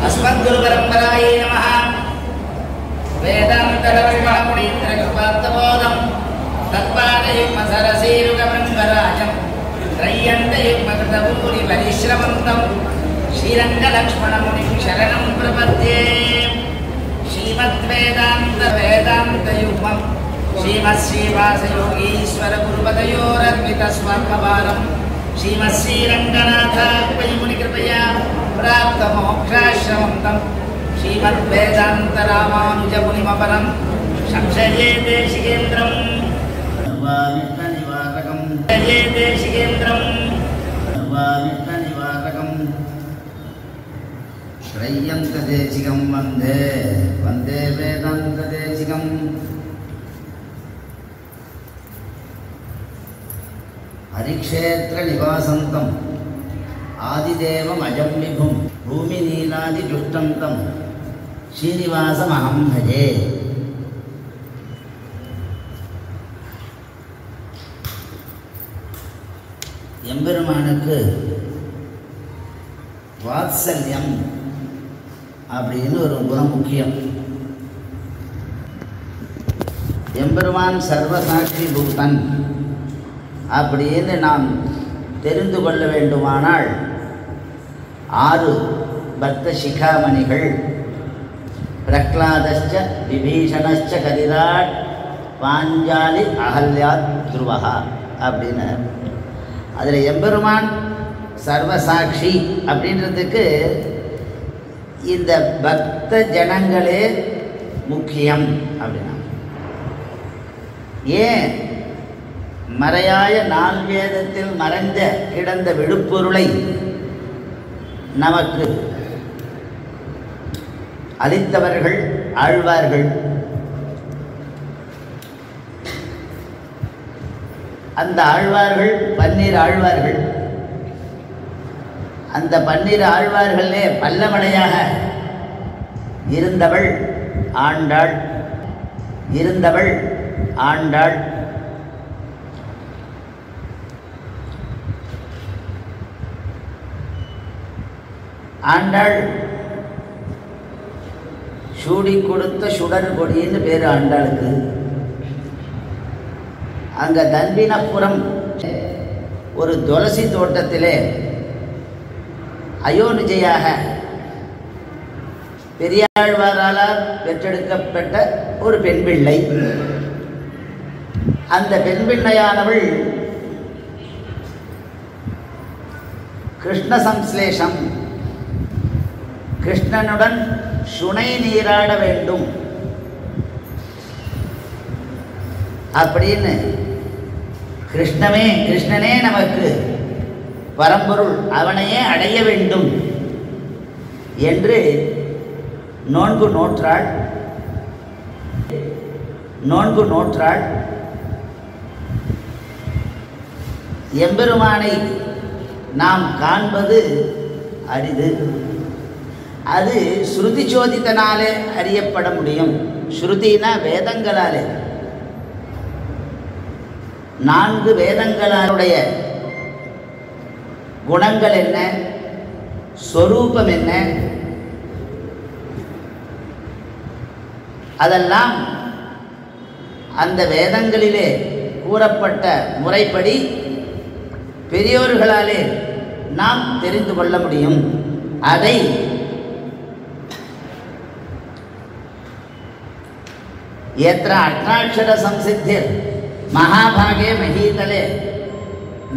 अस्मद्गुरुपरम्परायै नमः। वेदान्तरविमलमुनीन्द्रकृपात्तबोधं तत्पादयुग्मसरसीरुगब्रह्मराजं त्रय्यन्तयुग्मकृतभूरिपरिश्रमन्तं श्रीरङ्गलक्ष्मणमुनिं शरणं प्रपद्ये। श्रीमद्वेदान्तवेदान्तयुग्मं श्रीमत्श्रीवासयोगीश्वरगुरुपदयोरर्पितस्वात्मभारं श्रीमत्श्रीरङ्गनाथात्मयमुनिकृपया प्राप्तमोक्षाश्रमं तं श्रीमद्वेदान्तरामानुजमुनिमपरं संशये देशिकेन्द्रं सर्वाविघ्ननिवारकं संशये देशिकेन्द्रं सर्वाविघ्ननिवारकं श्रय्यन्तदेशिकं वन्दे वन्दे वेदान्तदेशिकं। हरिक्षेत्रनिवासन्तं आदिदेवमजं विभुं भूमिनीलादिजुष्टं तं श्रीनिवासमहं भजे। எம்பெருமானுக்கு வாத்சல்யம் அப்படின்னு ஒரு குணம் முக்கியம். எம்பெருமான் சர்வசாட்சி பூதன் அப்படின்னு நாம் தெரிந்து கொள்ள வேண்டுமானால் 6 பக்த சிகாமணிகள் பிரக்லாதஸ்ச விபீஷணஸ்ச கரிராட் பாஞ்சாலி அகல்யாத் துருவஹா அப்படின்னு அதில் எம்பெருமான் சர்வசாட்சி அப்படின்றதுக்கு இந்த பக்த ஜனங்களே முக்கியம் அப்படின்னா ஏன் மறையாய நால்வேதத்தில் மறைந்த கிடந்த விழுப்பொருளை நமக்கு அளித்தவர்கள் ஆழ்வார்கள். அந்த ஆழ்வார்கள் 12 ஆழ்வார்கள். அந்த 12 ஆழ்வார்களே பல்லமடையாக இருந்தவள் ஆண்டாள். ஆண்டாள் சூடி கொடுத்த சுடர் கொடின்னு பேர் ஆண்டாளுக்கு. அங்கே தன்பினப்புரம் ஒரு துளசி தோட்டத்திலே அயோனிஜையாக பெரியாழ்வாரால் பெற்றெடுக்கப்பட்ட ஒரு பெண் பிள்ளை. அந்த பெண் பிள்ளையானவள் கிருஷ்ண சம்ஸ்லேஷம், கிருஷ்ணனுடன் சுனை நீராட வேண்டும் அப்படின்னு கிருஷ்ணனே நமக்கு பரம்பொருள், அவனையே அடைய வேண்டும் என்று நோன்பு நோற்றாள். எம்பெருமானை நாம் காண்பது அரிது. அது ஸ்ருதி சோதித்தனாலே அறியப்பட முடியும். ஸ்ருதினா வேதங்களாலே, 4 வேதங்களுடைய குணங்கள் என்ன, ஸ்வரூபம் என்ன, அதெல்லாம் அந்த வேதங்களிலே கூறப்பட்ட முறைப்படி பெரியோர்களாலே நாம் தெரிந்து கொள்ள முடியும். அதை यत्र अष्टाक्षर संसिद्धिर महाभागे महीतले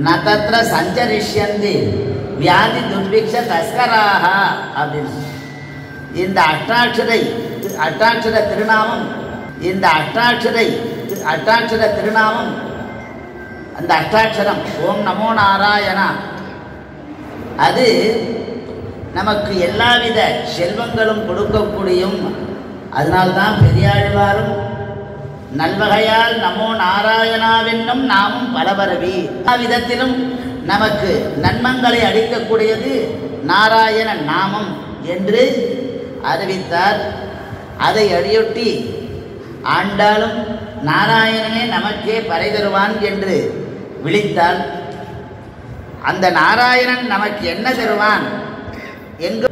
न तत्र संचरिष्यन्ति व्याधि दुर्भिक्ष तस्कराः அப்படின்னு இந்த அஷ்டாட்சர திருநாமம் அந்த அஷ்டாட்சரம் ஓம் நமோ நாராயணா, அது நமக்கு எல்லாவித செல்வங்களும் கொடுக்கக்கூடியும். அதனால்தான் பெரியாழ்வாரும் நல்வகையால் நமோ நாராயணாவென்னும் நாமும் பலபரவி விதத்திலும் நமக்கு நன்மங்களை அளிக்கக்கூடியது நாராயண நாமம் என்று அறிவித்தார். அதை அடியொட்டி ஆண்டாலும் நாராயணனே நமக்கே பறை தருவான் என்று விழித்தாள். அந்த நாராயணன் நமக்கு என்ன தருவான்? எங்கு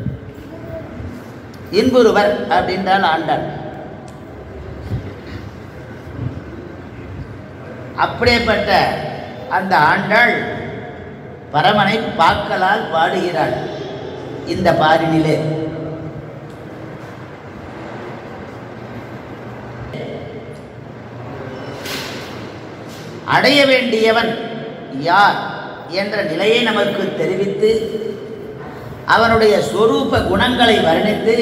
இன்புறுவர் அப்படின்றால் ஆண்டாள். அப்படியேப்பட்ட அந்த ஆண்டாள் பரமனை பாக்களால் பாடுகிறாள் இந்த பாரினிலே. அடைய வேண்டியவன் யார் என்ற நிலையை நமக்கு தெரிவித்து அவனுடைய ஸ்வரூப குணங்களை வர்ணித்து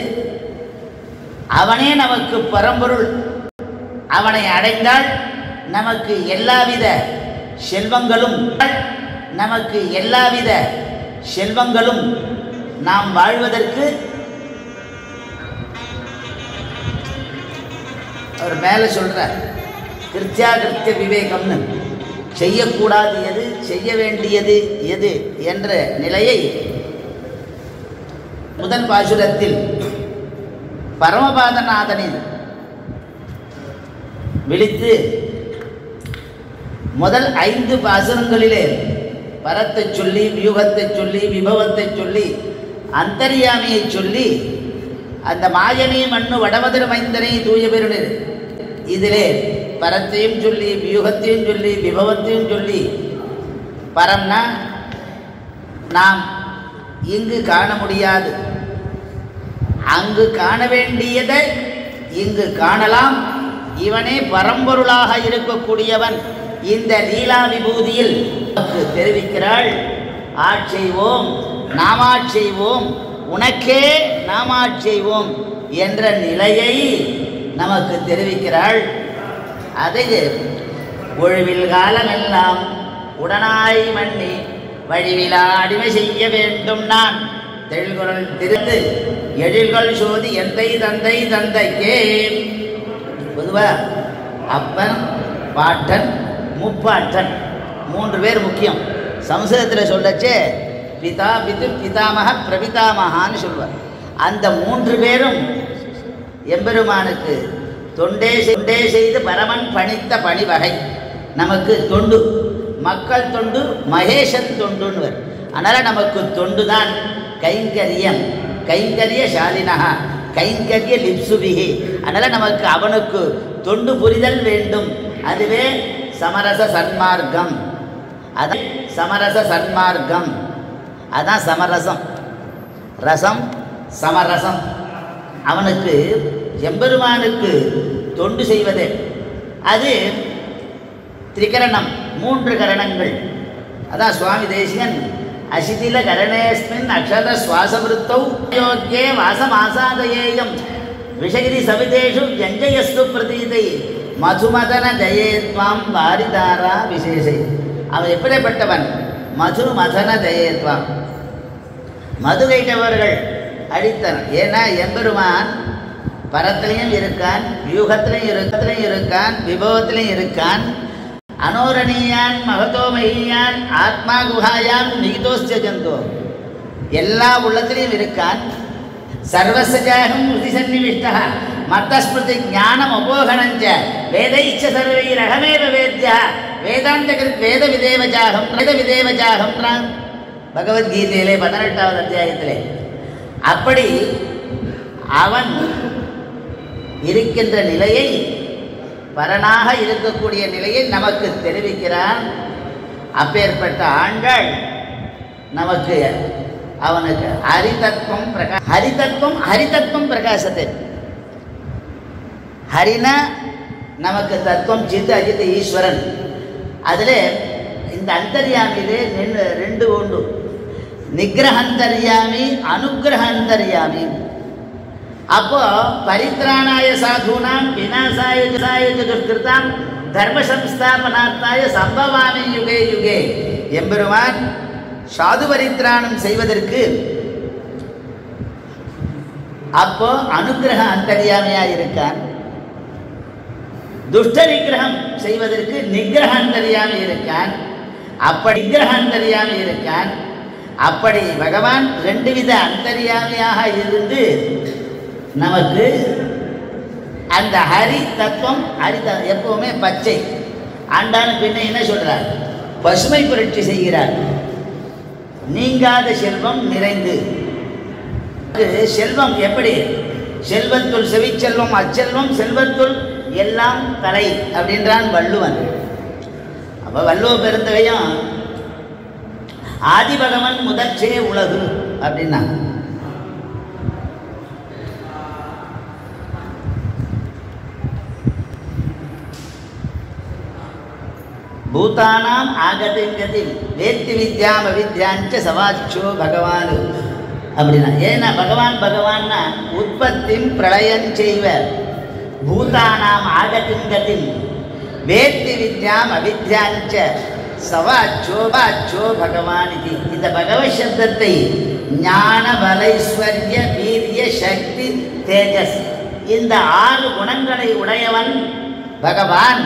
அவனே நமக்கு பரம்பொருள், அவனை அடைந்தால் நமக்கு எல்லாவித செல்வங்களும் நாம் வாழ்வதற்கு அவர் மேலே சொல்றார். கிருத்தியாகிருத்திய விவேகம்னு செய்யக்கூடாது எது, செய்ய வேண்டியது எது என்ற நிலையை முதல் பாசுரத்தில் பரமபாதநாதனில் விழித்து முதல் 5 பாசுரங்களிலே பரத்தை சொல்லி, வியூகத்தை சொல்லி, விபவத்தை சொல்லி, அந்தர்யாமியை சொல்லி, அந்த மாயனே மண்ணு வடமதுர மைந்தனை தூய பெருநீர் இதிலே பரத்தையும் சொல்லி, வியூகத்தையும் சொல்லி, விபவத்தையும் சொல்லி, பரம்னா நாம் இங்கு காண முடியாது, அங்கு காண வேண்டியதை இங்கு காணலாம், இவனே பரம்பொருளாக இருக்கக்கூடியவன் இந்த லீலா விபூதியில் தெரிவிக்கிறாள். ஆட்செய்வோம், நாமாட்செய்வோம், உனக்கே நாமாட்செய்வோம் என்ற நிலையை நமக்கு தெரிவிக்கிறாள். அதை ஒழிவில் காலமெல்லாம் உடனாய் மண்ணி வழிவிலா அடிமை செய்ய வேண்டும் நான் தெள்குரல் திருந்து எழில்கள் சோதி எந்தை தந்தை தந்தைக்கே. பொதுவாக அப்பன், பாட்டன், முப்பாட்டன் 3 பேர் முக்கியம். சம்ஸ்கிருதத்தில் சொல்லச்சே பிதா, பிது, பிதாமக, பிரபிதாமகான்னு சொல்வார். அந்த 3 பேரும் எம்பெருமானுக்கு தொண்டே செய்து பரமன் பணித்த பணிவகை. நமக்கு தொண்டு, மக்கள் தொண்டு, மகேசன் தொண்டுன்னுவர். அதனால் நமக்கு தொண்டு தான் கைங்கரியம், கைங்கரிய சாலினகா, கைங்கரிய லிப்சுபிகி. அதனால் நமக்கு அவனுக்கு தொண்டு புரிதல் வேண்டும். அதுவே சமரச சன்மார்க்கம். அது சமரச சன்மார்க்கம், அதான் சமரசம். ரசம் சமரசம். அவனுக்கு எம்பெருமானுக்கு தொண்டு செய்வதே அது திரிகரணம், 3 கரணங்கள். அதான் சுவாமி தேசிகன் அசிதில கரணேஸ்மின் அக்ஷர சுவாசவிருத்தௌ யோக்யே வாசமாசாதயேயம் விஷகிரி சவிதேஷு ஜஞ்சயஸ்து பிரதீதை மதுமதன ஜயேத்வாம் பாரிதாரா விசேஷை. அவன் எப்படிப்பட்டவன்? மதுமதன ஜயேத்வாம், மது கைட்டவர்கள் அடித்தன். ஏன்னா எம்பெருமான் பரத்திலையும் இருக்கான், வியூகத்திலையும் இருக்கான், விபவத்திலையும் இருக்கான். அனோரணீயான் மகதோமகியான் ஆத்மா குஹாயான் நிகிதோஸ்ய ஜந்தோ, எல்லா உள்ளத்திலையும் இருக்கான். சர்வசஜாகம் ருதிசன்னிவிஷ்டா மத்தஸ்மிருதி ஞானம் அபோகணஞ்ச வேதைச்ச சர்வைரகமேவ வேத்யா வேதாந்த வேத விதேவஜாகம் பகவத்கீதையிலே 18வது அத்தியாயத்திலே. அப்படி அவன் இருக்கின்ற நிலையை, பரனாக இருக்கக்கூடிய நிலையை நமக்கு தெரிவிக்கிறான். அப்பேற்பட்ட ஆண்டாள் நமக்கு அவனுக்கு ஹரிதத்துவம் பிரகாசத்தை. ஹரினா நமக்கு தத்துவம், சித்து அஜித் ஈஸ்வரன். அதில் இந்த அந்தர்யாமியிலே 2 உண்டு. நிகிரஹந்தர்யாமி, அனுகிரஹந்தர்யாமி. அப்போ பரித்ராணாய சாதுனாம் விநாசாய துஷ்கிருதாம் தர்ம சம்ஸ்தாபனார்த்தாய சம்பவாமி யுகே யுகே. எம்பெருமான் சாது பரித்ராணம் செய்வதற்கு அப்போ அனுகிரக அந்தர்யாமியாக இருக்கான். துஷ்ட நிகிரகம் செய்வதற்கு நிகிரக அந்தர்யாமி இருக்கான். அப்படி நிகிரக அந்தர்யாமி இருக்கான். அப்படி பகவான் 2 வித அந்தர்யாமியாக இருந்து நமக்கு அந்த ஹரி தத்துவம், எப்பவுமே பச்சை. ஆண்டான் பின்ன என்ன சொல்றார்? பசுமை புரட்சி செய்கிறார். நீங்காத செல்வம் நிறைந்து. செல்வம் எப்படி? செல்வத்துள் செவிச்செல்வம் அச்செல்வம் செல்வத்துள் எல்லாம் தலை அப்படின்றான் வள்ளுவன். அப்போ வள்ளுவ பெருந்தகையும் ஆதிபகவன் முதற்றே உலகு அப்படின்னா பூதானாம் ஆகதிங்கதி வேத்தி வித்யாம் அவித்யாஞ்ச சவாச்சோ பகவான் அப்படின்னா. ஏன்னா பகவான்னா உற்பத்தியும் பிரளயம் செய்வர். பூதானாம் ஆகதிங்கதி வேத்தி வித்யாம் அவித்யாஞ்ச சவாச்சோ பகவான் இது. இந்த பகவத் சப்தத்தை ஞான பலைஸ்வர்ய வீரிய சக்தி தேஜஸ் இந்த 6 குணங்களை உடையவன் பகவான்.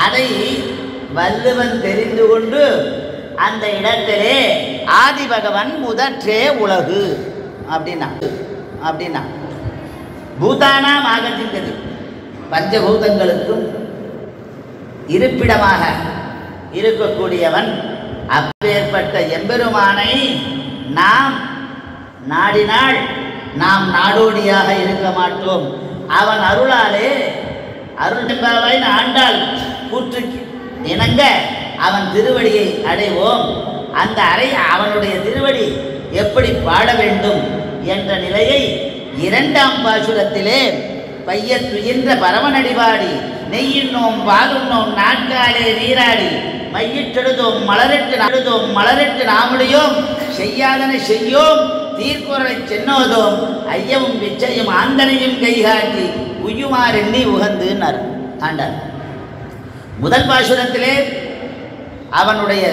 அதை வள்ளுவன் தெரிந்து கொண்டு அந்த இடத்திலே ஆதி பகவன் முதற்றே உலகு அப்படின்னா பூதானாம் ஆகதிங்கதி பஞ்சபூதங்களுக்கும் இருப்பிடமாக இருக்கக்கூடியவன். அப்பேற்பட்ட எம்பெருமானை நாம் நாடினால் நாம் நாடோடியாக இருக்க மாட்டோம். அவன் அருளாலே அருள் என்பாவை ஆண்டாள் கூற்று இணங்க அவன் திருவடியை அடைவோம். அந்த அவனுடைய திருவடி எப்படி பாட வேண்டும் என்ற நிலையை 2ஆம் பாசுரத்திலே பையத்துயின்ற பரமனடிபாடி நெய்யின்னோம் பாலுன்னோம் நாட்காலே நீராடி மையிட்டெழுதோம் மலரிட்டு நாமுடையோம் செய்யாதனை செய்யோம் தீர்க்குறளை சென்னோதோம் ஐயமும் விச்சையும் ஆந்தனையும் கைகாட்டி உய்யுமாறெண்ணி உகந்துன்னார் ஆண்டார். முதல் பாசுரத்திலே அவனுடைய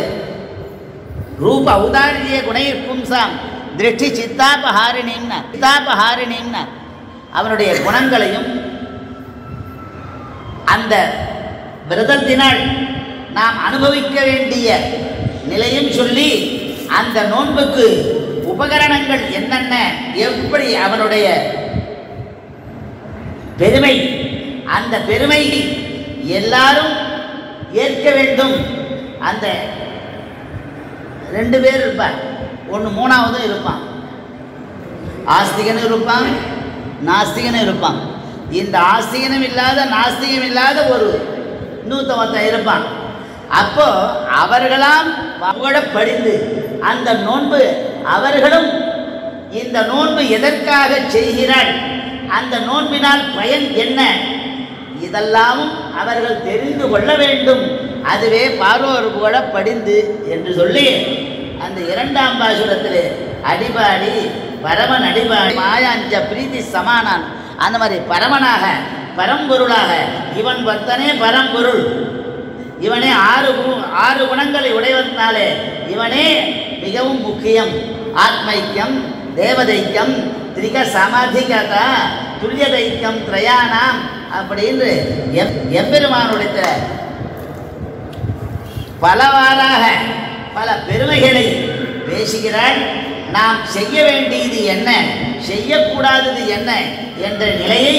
ரூப ஔதாரிய குணைர் பும்சாம் திருஷ்டி சித்தாபஹாரிணின்னா அவனுடைய குணங்களையும் அந்த விரதத்தினால் நாம் அனுபவிக்க வேண்டிய நிலையும் சொல்லி அந்த நோன்புக்கு உபகரணங்கள் என்னென்ன எப்படி அவனுடைய பெருமை அந்த பெருமை எல்லாரும் ஏற்க வேண்டும். அந்த 2 பேர் இருப்பான், ஒன்று 3ஆவதும் இருப்பான். ஆஸ்திகனும் இருப்பான் நாஸ்திகனும் இருப்பான். இந்த ஆஸ்திகனும் இல்லாத நாஸ்திகம் இல்லாத ஒரு இன்னொருத்தன் இருப்பான். அப்போ அவர்களாம் புகழ படிந்து அந்த நோன்பு அவர்களும் இந்த நோன்பு எதற்காக செய்கிறாள், அந்த நோன்பினால் பயன் என்ன, இதெல்லாமும் அவர்கள் தெரிந்து கொள்ள வேண்டும். அதுவே பார்வோர் புகழ படிந்து என்று சொல்லி அந்த 2ஆம் பாசுரத்திலே அடிபாடி பரமன் அடிபாடி மாயாஞ்ச பிரீதி சமானான் அந்த மாதிரி பரமனாக பரம்பொருளாக இவன் வர்த்தனே பரம்பொருள். இவனே 6 குணங்களை உடையவனாலே இவனே மிகவும் முக்கியம். ஆத்மைக்கியம் தேவதைக்கியம் திரிக சமாதிகதா துல்லியதைக்கியம் திரையானாம் அப்படின்னு எம்பெருமானுடைய பலவாறாக பல பெருமைகளை பேசுகிறாள். நாம் செய்ய வேண்டியது என்ன செய்யக்கூடாதது என்ன என்ற நிலையை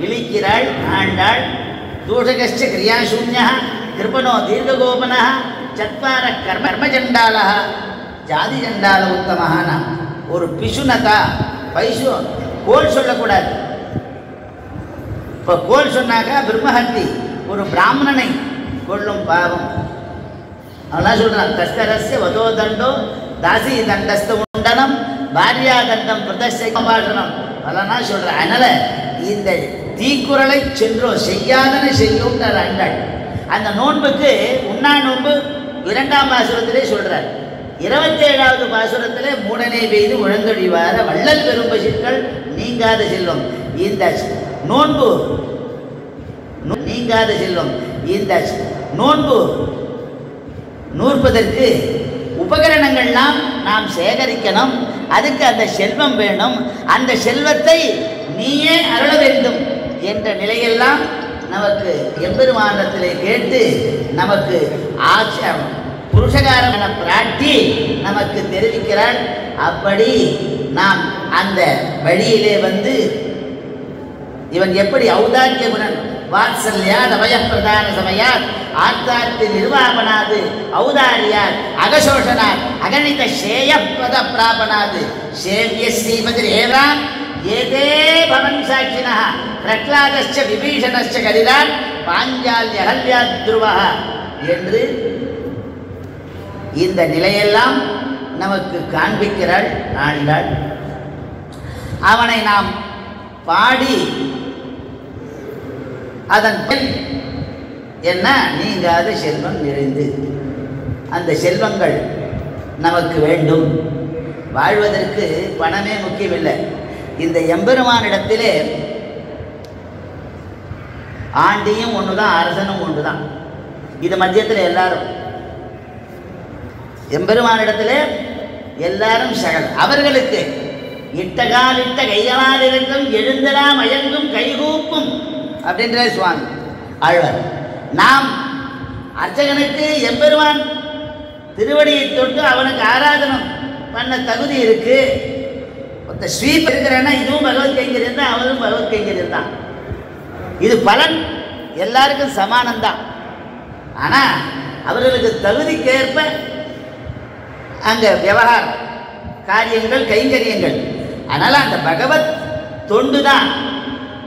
விழிக்கிறாள் ஆண்டாள். தூஷகஸ்ச கிரியாசூன்யா கிருபணோ தீர்க்ககோபன சத்வார கர்மஜண்டால ஜாதிஜண்டால உத்தமஹான. ஒரு பிசுனதா பைசு கோல் சொல்லக்கூடாது. இப்போ கோல் சொன்னாக்கா பிரம்மஹத்தி ஒரு பிராமணனை கொள்ளும் பாவம். அவெல்லாம் சொல்கிறான். தஸ்கரஸ்ய வதோ தண்டோ தாசி தண்டஸ்த உண்டனம் பாரியா தண்டம் பிரதர்ஷனம் அதெல்லாம் சொல்கிறேன். அதனால் இந்த தீக்குறளை சென்றோம் செய்யாதன செய்யோம்ன்றார் ஆண்டாள். அந்த நோன்புக்கு உண்ணா நோன்பு 2ஆம் பாசுரத்திலே சொல்கிறார். 27வது பாசுரத்திலே மூடனே பெய்து முழங்கொழிவார வள்ளல் பெரும் பசிக்கள் நீங்காத செல்வம். இந்த நோன்பு நீங்காத செல்வம். இந்த நோன்பு நூற்பதற்கு உபகரணங்கள்லாம் நாம் சேகரிக்கணும். அதுக்கு அந்த செல்வம் வேணும். அந்த செல்வத்தை நீயே அருள வேண்டும் என்ற நிலையெல்லாம் நமக்கு எம்பெருமானத்திலே கேட்டு நமக்கு புருஷகாரம் என பிராட்டி நமக்கு தெரிவிக்கிறாள். அப்படி நாம் அந்த வழியிலே வந்து இவன் எப்படி ஔதாரிய குணன் வாத்சல்யாத் அபயப்பிரதான சமயாத் ஆத்தார்த்தி நிர்வாபனாது ஔதாரியாத் அகசோஷனாத் அகணித சேயப்பத பிராபனாது சேவிய ஸ்ரீமதி ரேவாம் ஏதே பவன் சாட்சினா பிரகலாதஸ்ச விபீஷணஸ்ச கரிதான் பாஞ்சால்ய அகல்யாத்ருவா என்று இந்த நிலையெல்லாம் நமக்கு காண்பிக்கிறாள் ஆண்டாள். அவனை நாம் பாடி அதன் என்ன நீங்காத செல்வம் நிறைந்து அந்த செல்வங்கள் நமக்கு வேண்டும். வாழ்வதற்கு பணமே முக்கியமில்லை. இந்த எம்பெருமானிடத்திலே ஆண்டியும் ஒன்று தான், அரசனும் ஒன்று தான். இது மத்தியத்தில் எல்லாரும் எம்பெருமானிடத்திலே எல்லாரும் சகல். அவர்களுக்கு இட்டகால் இட்ட கைகளால் இருக்கும் எழுந்தலா மயங்கும் கைகூப்பும் அப்படின்ற சுவாமி ஆழ்வார். நாம் அர்ச்சகனுக்கு எம்பெருமான் திருவடியை தொட்டு அவனுக்கு ஆராதனம் பண்ண தகுதி இருக்கு. ஒருத்த ஸ்வீப் இருக்கிறேன்னா இதுவும் பகவத் கைங்கரியம் தான், அவரும் பகவத் கைங்கரியம் தான். இது பலன் எல்லாருக்கும் சமானம்தான். ஆனால் அவர்களுக்கு தகுதிக்கேற்ப அங்கே விவகாரம் காரியங்கள் கைங்கரியங்கள். அதனால் அந்த பகவத் தொண்டு தான்,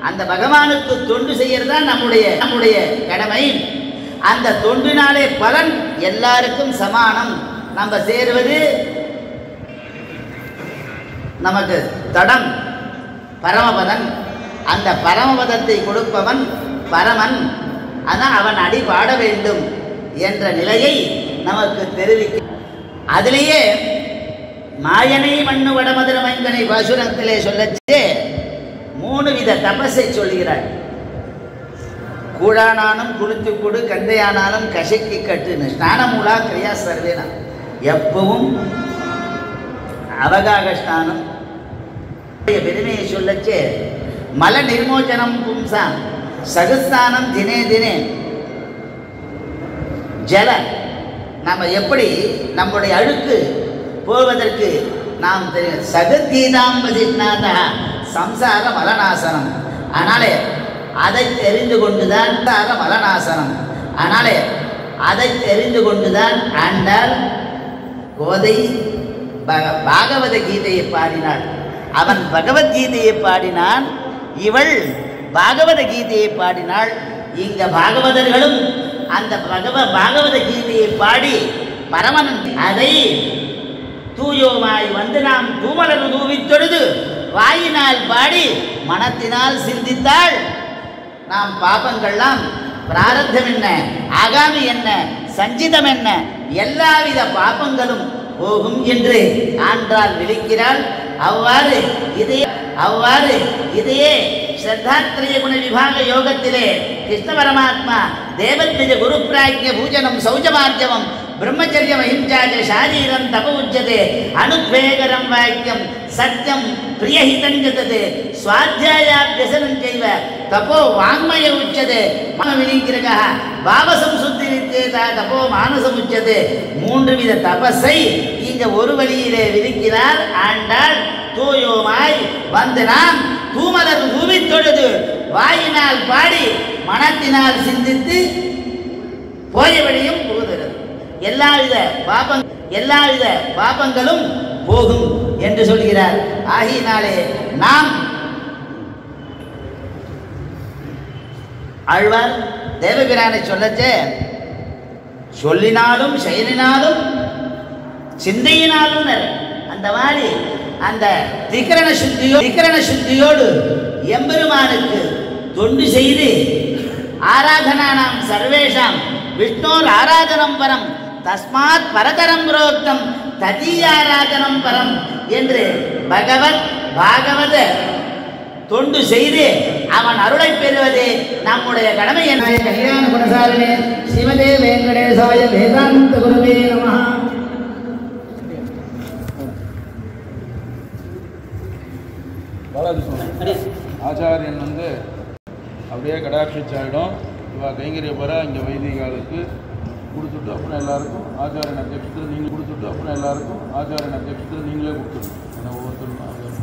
அந்த பகவானுக்கு தொண்டு செய்யறது தான் நம்முடைய கடமை. அந்த தொண்டினாலே பலன் எல்லாருக்கும் சமானம். நம்ம சேருவது நமக்கு தடம் பரமபதன். அந்த பரமபதத்தை கொடுப்பவன் பரமன். அதான் அவன் அடி பாட வேண்டும் என்ற நிலையை நமக்கு தெரிவிக்க. அதிலேயே மாயனை மண்ணு வடமதுர மைந்தனை பாசுரத்திலே சொல்லச்சே 3 வித தபஸை சொல்கிறாள். கூழானாலும் குளித்து கூடு, கந்தையானாலும் கசக்கி கட்டுன்னு ஸ்நானமூலா கிரியா சர்வேனா. எப்பவும் அவகாக ஸ்நானம் பெருமையை சொல்லச்சே மல நிர்மோச்சனம் பும்சான் சகுஸ்தானம் தினே தினே ஜல. நம்ம எப்படி நம்முடைய அழுக்கு போவதற்கு நாம் தெரியும். சகத்கீதாம்பதிநாத சம்சார மலநாசனம். ஆனாலே அதை தெரிந்து கொண்டுதான் மலநாசனம். ஆனாலே அதை தெரிந்து கொண்டுதான் ஆண்டாள் கோதை பாகவத கீதையை பாடினாள். அவன் பகவத்கீதையை பாடினான், இவள் பாகவத கீதையை பாடினாள். இங்க பாகவதர்களும் அந்த பாகவத கீதையை பாடி பரமன் அதை தூயோமாய் வந்து நாம் தூமலர் தூவித்தொழுது வாயினால் பாடி மனத்தினால் சிந்தித்தாள். நாம் பாபங்கள்லாம் பிராரத்தம் என்ன, ஆகாமி என்ன, சஞ்சிதம் என்ன, எல்லாவித பாபங்களும் போகும் என்று ஆண்டாள் விழிக்கிறாள். அவ்வாறு இதையே ஸ்ரத்தாத்ரய குண விபாக யோகத்திலே கிருஷ்ண பரமாத்மா தேவத்விஜ குரு பிராக்ய பூஜனம் சௌஜமார்ஜவம் பிரம்மச்சரியம் அஹிம்சாச்ச சாரீரம் தப உச்சதே அனுத்வேகரம் வாக்கியம் சத்தியம் பிரியஹிதஞ்சதே ஸ்வாத்தியாயாபியசனம் செய்வ தபோ வாங்மய உச்சதே வினிகிரக பாவசம்சுத்தி நிச்சேதா தபோ மானசம் உச்சதே. 3 வித தபஸை இங்க ஒரு வழியிலே விதிக்கிறார் ஆண்டாள். தூயோமாய் வந்து நாம் தூமலர் தூவித் தொழுது வாயினால் பாடி மனத்தினால் சிந்தித்து போயபடியும் புகுகிறது. எல்லாவித பாபங்களும் போகும் என்று சொல்கிறார். ஆகினாலே நாம் ஆழ்வார் தேவபிரானை சொல்லச்சே சொல்லினாலும் செயலினாலும் சிந்தையினாலும் அந்த மாதிரி அந்த திகரண சுத்தியோடு எம்பெருமானுக்கு தொண்டு செய்து ஆராதனா நாம் சர்வேஷாம் விஷ்ணோர் ஆராதனம் பரம் தஸ்மாத் பரதரம் புரோக்தம் ததீயாராதனம் பரம் என்று பாகவத தொண்டு செய்து அவன் அருளை பெறுவதே நம்முடைய கடமை. கல்யாண குணசாலினே ஸ்ரீமதே வெங்கடேசாய வேதாந்த குருவே நமஹ. ஆச்சாரியன் வந்து அப்படியே கடாட்சிச்சாயிடும். இவா கைங்கரிய பெற இங்கே வைதிகாலுக்கு கொடுத்துட்டு அப்புறம் எல்லாருக்கும் ஆச்சாரியன் அத்தியட்சத்தில் நீங்கள் கொடுத்துட்டு அப்புறம் எல்லாருக்கும் ஆச்சாரியன் அத்தியட்சத்தில் நீங்களே கொடுத்துடணும். ஏன்னா ஒவ்வொருத்தரும் அதான்